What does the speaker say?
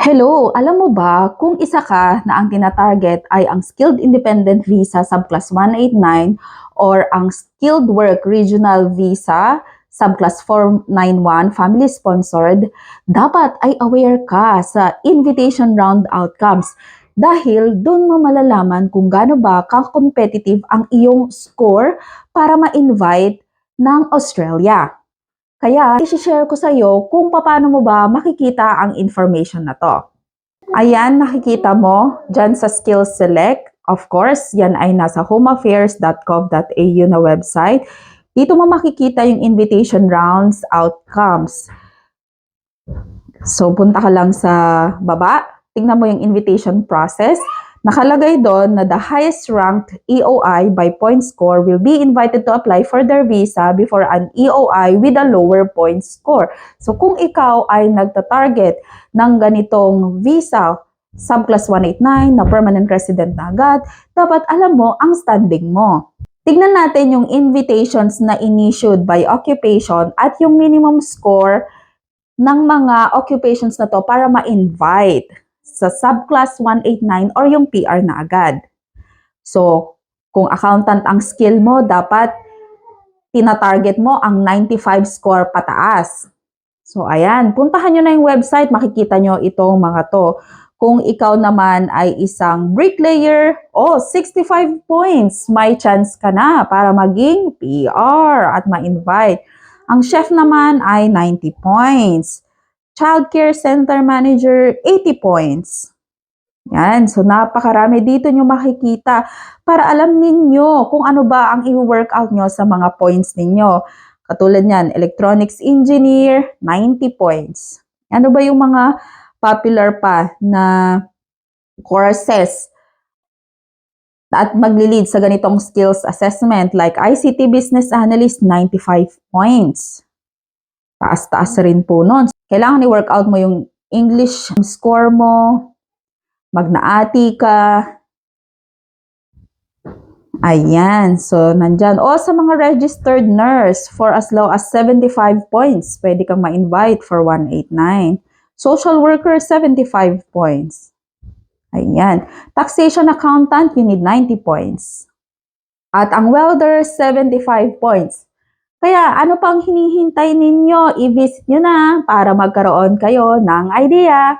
Hello, alam mo ba kung isa ka na ang tina-target ay ang Skilled Independent Visa Subclass 189 or ang Skilled Work Regional Visa Subclass 491 Family Sponsored, dapat ay aware ka sa invitation round outcomes dahil doon mo malalaman kung gaano ba ka-competitive ang iyong score para ma-invite ng Australia. Kaya, isi-share ko sa iyo kung paano mo ba makikita ang information na to. Ayan, nakikita mo dyan sa Skills Select. Of course, yan ay nasa homeaffairs.gov.au na website. Dito mo makikita yung invitation rounds outcomes. So, punta ka lang sa baba. Tingnan mo yung invitation process. Nakalagay doon na the highest ranked EOI by point score will be invited to apply for their visa before an EOI with a lower point score. So kung ikaw ay nagta-target ng ganitong visa, subclass 189 na permanent resident na agad, dapat alam mo ang standing mo. Tignan natin yung invitations na inissued by occupation at yung minimum score ng mga occupations na to para ma-invite sa subclass 189 or yung PR na agad. So, kung accountant ang skill mo, dapat tina-target mo ang 95 score pataas. So, ayan, puntahan nyo na yung website, makikita nyo itong mga to. Kung ikaw naman ay isang bricklayer, 65 points, may chance ka na para maging PR at ma-invite. Ang chef naman ay 90 points. Childcare Center Manager, 80 points. Yan, so napakarami dito nyo makikita para alam ninyo kung ano ba ang i-workout nyo sa mga points ninyo. Katulad niyan, Electronics Engineer, 90 points. Ano ba yung mga popular pa na courses at magli-lead sa ganitong skills assessment like ICT Business Analyst, 95 points. Taas-taas rin po nun. Kailangan i-workout mo yung English score mo, magna-ati ka. Ayan, so nandyan. O sa mga registered nurse, for as low as 75 points, pwede kang ma-invite for 189. Social worker, 75 points. Ayan. Taxation accountant, you need 90 points. At ang welder, 75 points. Kaya ano pang hinihintay ninyo? I-visit nyo na para magkaroon kayo ng idea.